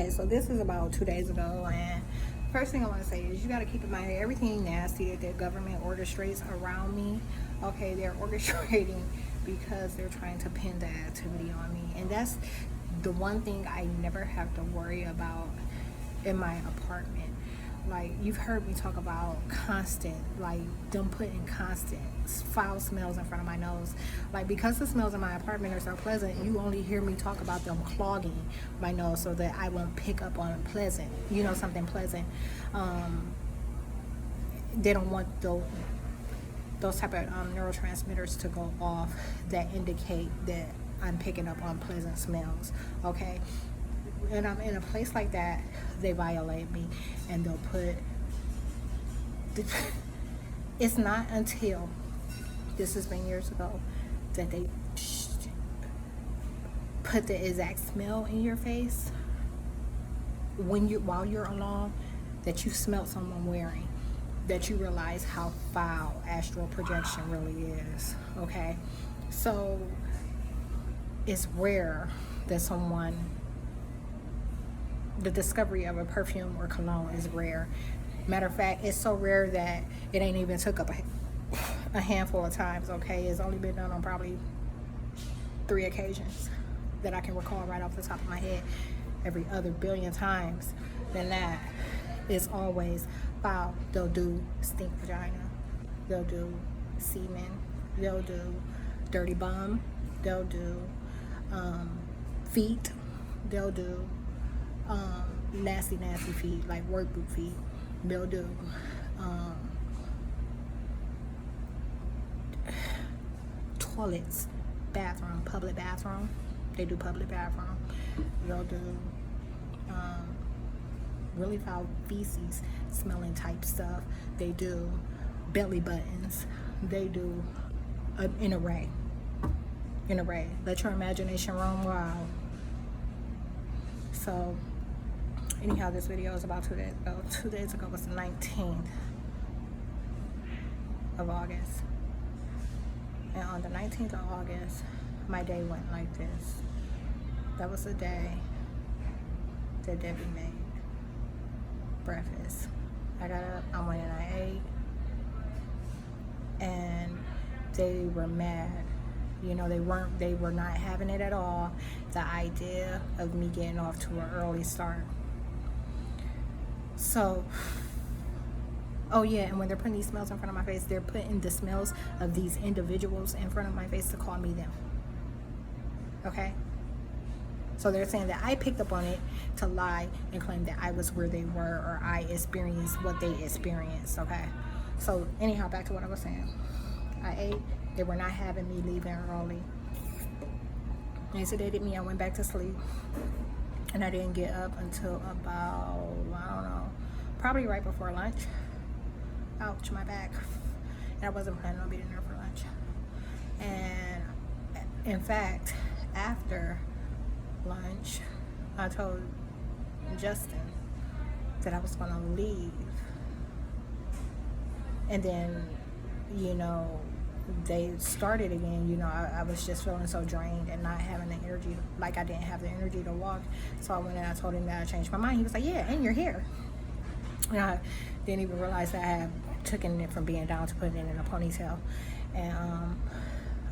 Okay, so this is about 2 days ago, and first thing I want to say is you got to keep in mind everything nasty that the government orchestrates around me. Okay, they're orchestrating because they're trying to pin the activity on me, and that's the one thing I never have to worry about in my apartment. Like, you've heard me talk about constant, like them putting constant foul smells in front of my nose. Like, because the smells in my apartment are so pleasant, you only hear me talk about them clogging my nose so that I won't pick up on pleasant, something pleasant. They don't want those type of neurotransmitters to go off that indicate that I'm picking up on pleasant smells. Okay, and I'm in a place like that, they violate me, and they'll put it's not until, this has been years ago, that they put the exact smell in your face while you're alone, that you smelt someone wearing, that you realize how foul astral projection really is. Okay, so it's rare that the discovery of a perfume or cologne is rare. Matter of fact, it's so rare that it ain't even took up a handful of times. Okay, it's only been done on probably 3 occasions that I can recall right off the top of my head. Every other billion times than that, it's always foul. They'll do stink vagina, they'll do semen, they'll do dirty bum, they'll do feet, they'll do nasty feet, like work boot feet. They'll do toilets, bathroom, public bathroom. They do public bathroom. They'll do really foul feces smelling type stuff. They do belly buttons. They do an array. Let your imagination run wild. So anyhow, this video is about 2 days ago. 2 days ago was the 19th of August. And on the 19th of August, my day went like this. That was the day that Debbie made breakfast. I got up, I went and I ate, and they were mad. They were not having it at all, the idea of me getting off to an early start. So, oh yeah, and when they're putting these smells in front of my face, they're putting the smells of these individuals in front of my face to call me them. Okay? So they're saying that I picked up on it to lie and claim that I was where they were, or I experienced what they experienced. Okay? So anyhow, back to what I was saying. I ate. They were not having me leaving early. They sedated me. I went back to sleep. And I didn't get up until about, I don't know, probably right before lunch. Ouch, my back. And I wasn't planning on being there for lunch. And in fact, after lunch, I told Justin that I was going to leave. And then, they started again. I was just feeling so drained and not having the energy, like I didn't have the energy to walk. So I went and I told him that I changed my mind. He was like, yeah, and your hair. And I didn't even realize that I had taken it from being down to putting it in a ponytail. And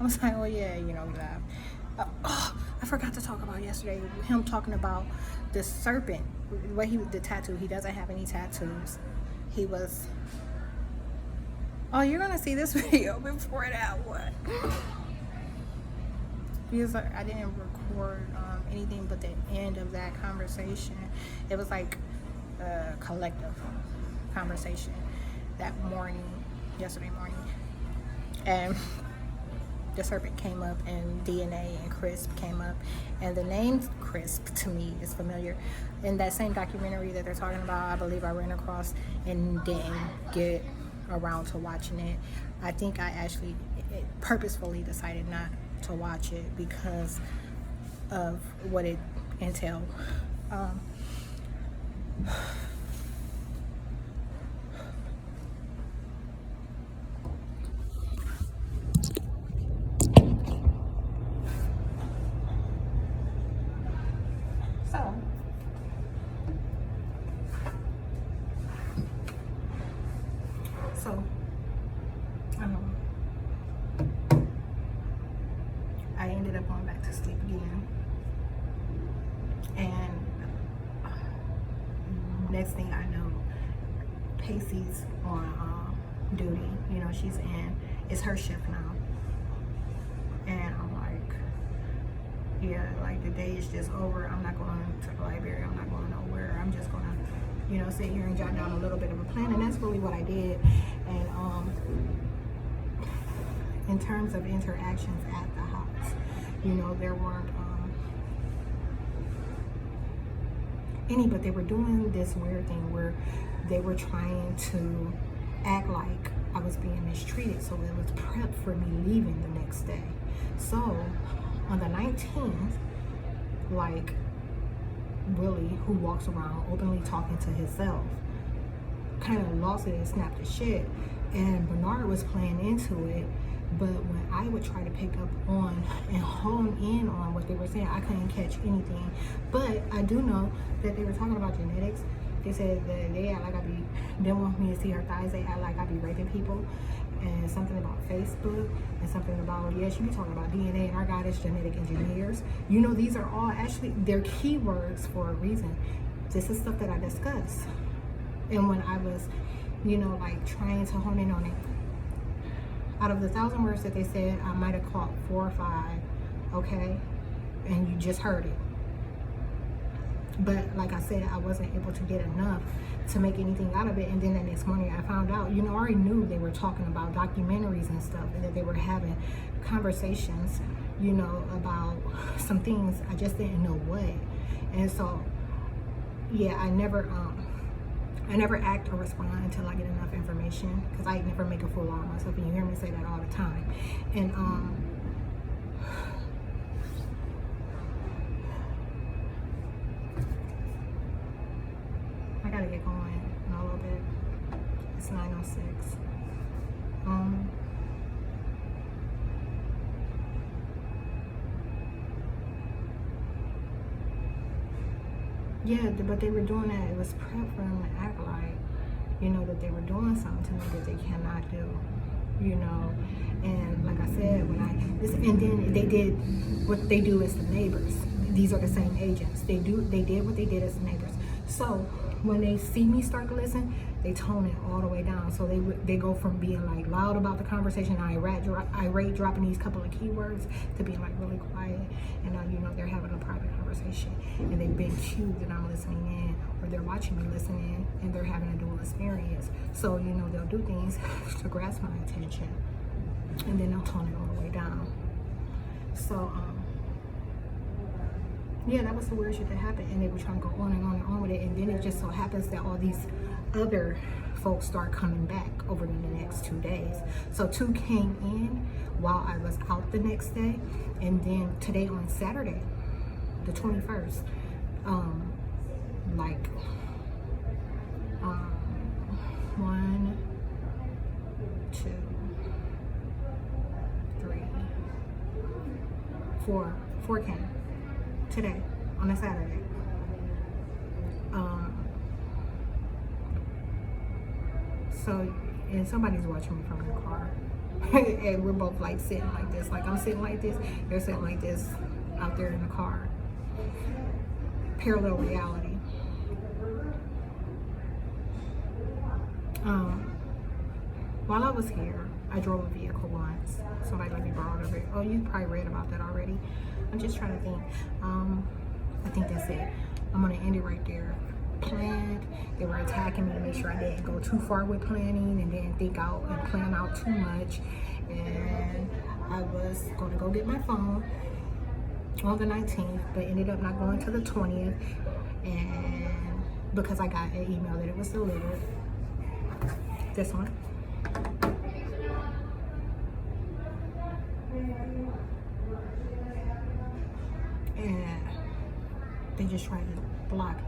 I was like, oh yeah, we laughed. I forgot to talk about yesterday, him talking about the serpent, the tattoo. He doesn't have any tattoos. He was, oh, you're gonna see this video before that one. Because I didn't record anything but the end of that conversation. It was like a collective conversation that morning, yesterday morning. And the serpent came up, and DNA and Crisp came up. And the name Crisp to me is familiar. In that same documentary that they're talking about, I believe I ran across and didn't get around to watching it. I think I actually purposefully decided not to watch it because of what it entailed. So next thing I know, Pacey's on duty. You know, she's in. It's her shift now. And I'm like, yeah, like the day is just over. I'm not going to the library. I'm not going nowhere. I'm just gonna, you know, sit here and jot down a little bit of a plan. And that's really what I did. And in terms of interactions at the house, you know, there weren't any, but they were doing this weird thing where they were trying to act like I was being mistreated, so it was prep for me leaving the next day. So on the 19th, like, Willie, who walks around openly talking to himself, kind of lost it and snapped his shit, and Bernard was playing into it. But when I would try to pick up on and hone in on what they were saying, I couldn't catch anything. But I do know that they were talking about genetics. They said that they act like they want me to see her thighs. They act like I be raping people. And something about Facebook, and something about, yeah, she be talking about DNA, and our God is genetic engineers. You know, these are all actually, they're keywords for a reason. This is stuff that I discuss. And when I was, you know, like trying to hone in on it, out of the 1,000 words that they said, I might have caught 4 or 5, okay? And you just heard it. But like I said, I wasn't able to get enough to make anything out of it. And then the next morning I found out, you know, I already knew they were talking about documentaries and stuff, and that they were having conversations, you know, about some things. I just didn't know what. And so, yeah, I never act or respond until I get enough information, because I never make a fool out of myself, and you hear me say that all the time. And I gotta get going in a little bit. It's 9:06. Yeah, but they were doing that. It was prep for them to act like, you know, that they were doing something to me that they cannot do, you know. And like I said, and then they did what they do as the neighbors. These are the same agents. They did what they did as the neighbors. So when they see me start to listen, they tone it all the way down. So they go from being like loud about the conversation, irate, dropping these couple of keywords, to being like really quiet. And now, you know, they're having a private conversation, and they've been cued that I'm listening in, or they're watching me listen in, and they're having a dual experience. So, you know, they'll do things to grasp my attention, and then they'll tone it all the way down. So, yeah, that was the weird shit that happened, and they were trying to go on and on and on with it, and then it just so happens that all these other folks start coming back over the next 2 days. So 2 came in while I was out the next day, and then today on Saturday, the 21st, 1, 2, 3, 4 came today on a Saturday. So, and somebody's watching me from the car. And we're both like sitting like this. Like I'm sitting like this, they're sitting like this out there in the car. Parallel reality. While I was here, I drove a vehicle once. Somebody let me borrow the vehicle. Oh, you probably read about that already. I'm just trying to think. I think that's it. I'm gonna end it right there. Planned. They were attacking me to make sure I didn't go too far with planning and didn't think out and plan out too much. And I was gonna go get my phone on the 19th, but ended up not going to the 20th, and because I got an email that it was delivered. This one. And they just tried to block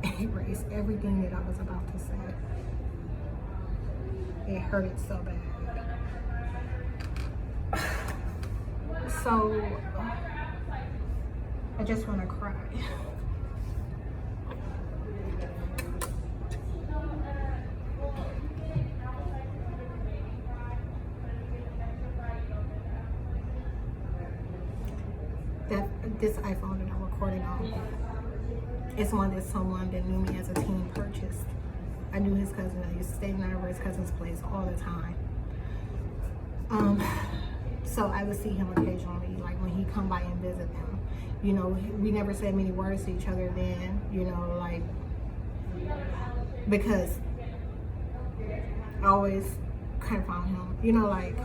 and erase everything that I was about to say. It hurted so bad. So I just want to cry. This iPhone that I'm recording on, It's one that someone that knew me as a teen purchased. I knew his cousin. I used to stay over his cousin's place all the time. So I would see him occasionally, like when he come by and visit them. You know, we never said many words to each other then, you know, like, because I always kind of found him, you know, like,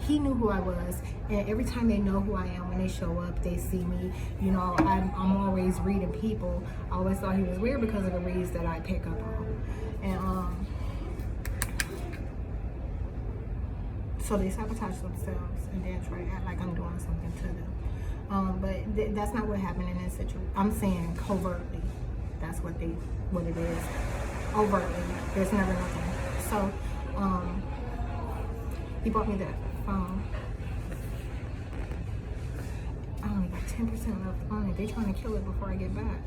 he knew who I was, and every time they know who I am, when they show up, they see me, you know, I'm always reading people. I always thought he was weird because of the reads that I pick up on. And so they sabotage themselves and then try to act like I'm doing something to them. But that's not what happened in this situation. I'm saying covertly. That's what it is. Overtly. There's never nothing. So, he bought me that phone. I only got 10% left on it. They trying to kill it before I get back.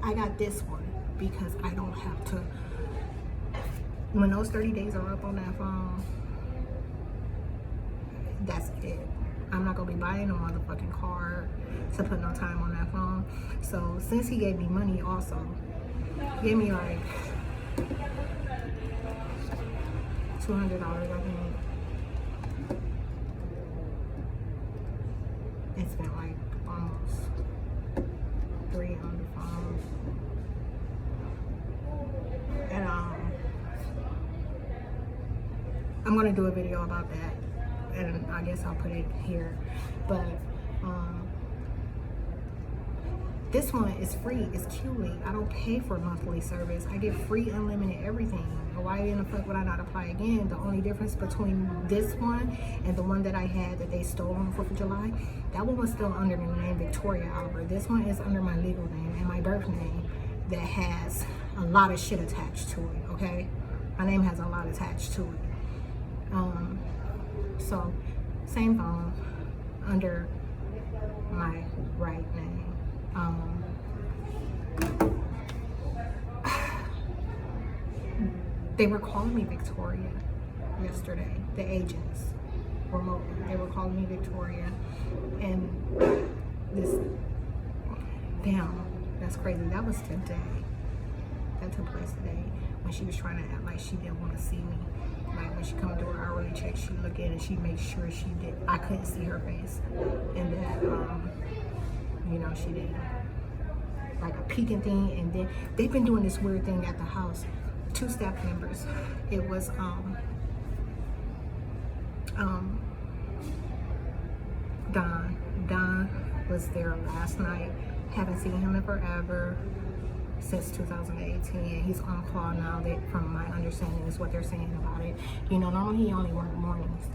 I got this one because I don't have to. When those 30 days are up on that phone, that's it. I'm not gonna be buying a motherfucking card to put no time on that phone. So since he gave me money also, he gave me like $200, I think. I spent like almost $300 on the phone. And I'm gonna do a video about that, and I guess I'll put it here. But this one is free. It's QLink. I don't pay for monthly service. I get free unlimited everything. Why in the fuck would I not apply again? The only difference between this one and the one that I had that they stole on 4th of July, that one was still under the name Victoria Albert. This one is under my legal name and my birth name that has a lot of shit attached to it, okay? My name has a lot attached to it. So, same phone under my right name. They were calling me Victoria yesterday. The agents remotely, they were calling me Victoria, and this, damn, that's crazy. That was today. That took place today when she was trying to act like she didn't want to see me. Like when she come to her hourly check, she look in and she made sure she did. I couldn't see her face, and that you know, she did like a peeking thing. And then they've been doing this weird thing at the house. 2 staff members. It was Don. Don was there last night. Haven't seen him in forever, since 2018. He's on call now. That, from my understanding, is what they're saying about it. You know, normally he only works mornings,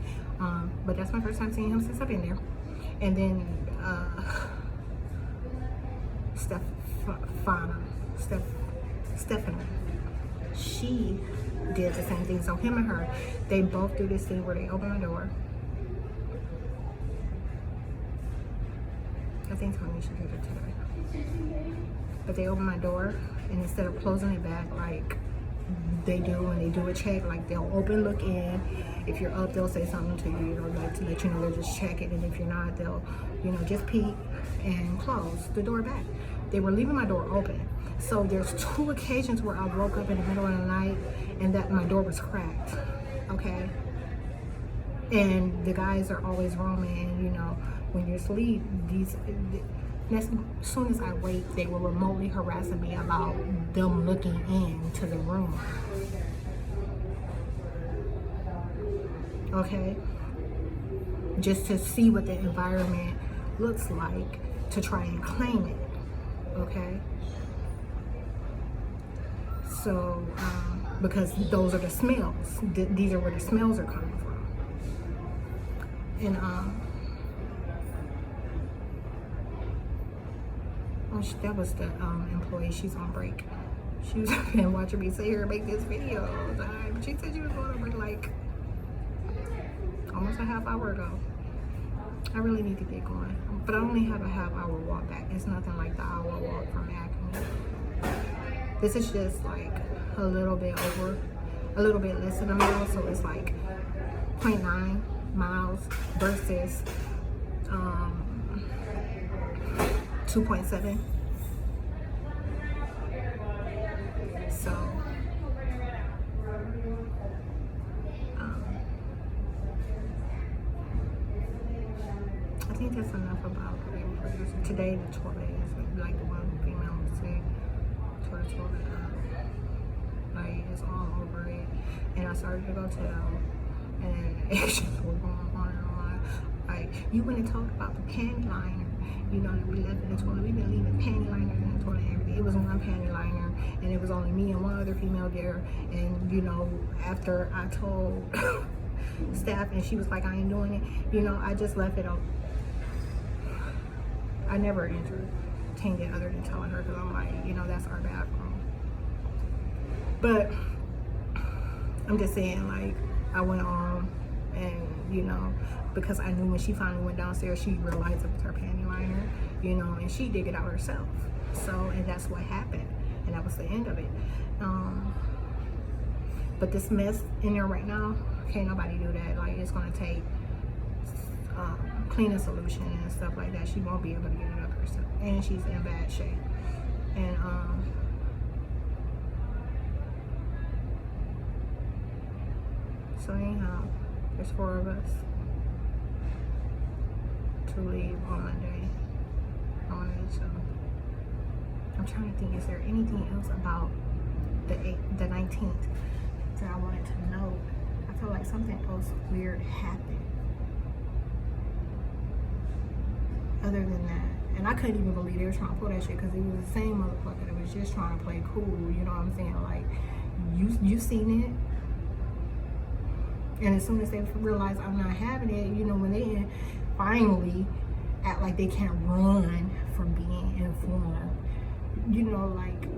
but that's my first time seeing him since I've been there. And then Stephanie, she did the same thing. So him and her, they both do this thing where they open the door. I think Tony should did it today. But they open my door, and instead of closing it back like they do when they do a check, like they'll open, look in. If you're up, they'll say something to you, or like to let you know they're just checking. And if you're not, they'll, you know, just peek and close the door back. They were leaving my door open. So there's 2 occasions where I woke up in the middle of the night and that my door was cracked, okay? And the guys are always roaming, you know, when you're asleep, as soon as I wake, they were remotely harassing me about them looking into the room, okay? Just to see what the environment looks like, to try and claim it, okay? So, because those are the smells. These are where the smells are coming from. And, that was the employee. She's on break. She was been watching me sit here and make this video all the time. She said she was going to break like almost a half hour ago. I really need to get going. But I only have a half-hour walk back. It's nothing like the hour walk from Acme. This is just like a little bit over, a little bit less than a mile, so it's like 0.9 miles versus 2.7. So I think that's enough about today. The toilet is like the one female said, toilet, like it's all over it. And I started to go to them, and it's just was going on and on. Like, you went and talked about the panty liner, you know, that we left in the toilet. We've been leaving panty liners in the toilet and everything. It was one panty liner, and it was only me and one other female there. And you know, after I told staff, and she was like, I ain't doing it, you know, I just left it open. I never entertained it other than telling her, because I'm like, you know, that's our bathroom. But I'm just saying, like, I went on, and you know, because I knew when she finally went downstairs, she realized it was her panty liner, you know, and she dig it out herself. So, and that's what happened, and that was the end of it. But this mess in there right now, can't nobody do that. Like, it's gonna take cleaning solution and stuff like that. She won't be able to get it up herself, and she's in bad shape. And so anyhow, there's 4 of us to leave on Monday. So I'm trying to think, is there anything else about the 19th that I wanted to know? I feel like something else weird happened other than that. And I couldn't even believe they were trying to pull that shit, because it was the same motherfucker that was just trying to play cool, you know what I'm saying? Like, you seen it. And as soon as they realize I'm not having it, you know, when they finally act like they can't run from being informed, you know, like,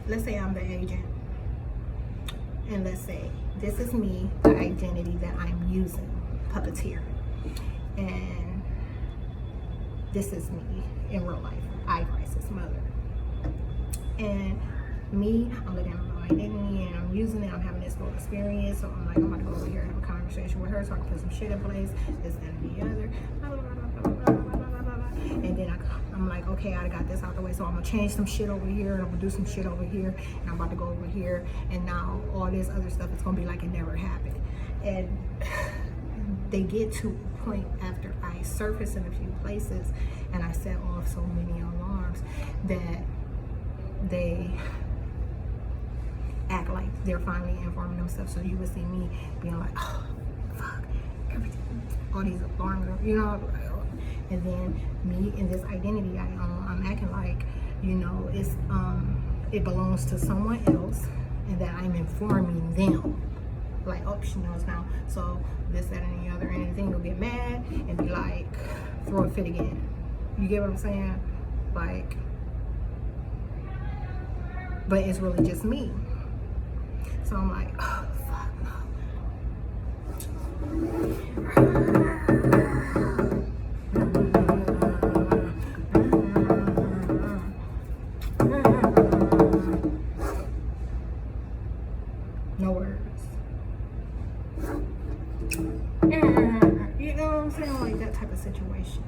let's say I'm the agent, and let's say this is me, the identity that I'm using, puppeteer, and this is me in real life, Iris's mother. And me, I'm looking at my identity and I'm using it, I'm having this little experience, so I'm like, I'm about to go over here and have a conversation with her so I can put some shit in place, this, that, and the other, blah, blah, blah, blah, blah, blah, blah, blah, blah. And then I'm like, okay, I got this out the way, so I'm gonna change some shit over here, and I'm gonna do some shit over here, and I'm about to go over here, and now all this other stuff is gonna be like it never happened. And they get to a point after I surface in a few places and I set off so many alarms that they act like they're finally informing themselves. So you would see me being like, oh fuck, everything, all these alarms, you know, and then me in this identity I own, I'm acting like, you know, it's it belongs to someone else, and that I'm informing them, like, oh, she knows now, so this, that, and the other, and the thing will get mad and be like, throw a fit again. You get what I'm saying? Like, but it's really just me. So I'm like, oh fuck no. No words. You know what I'm saying? Like that type of situation.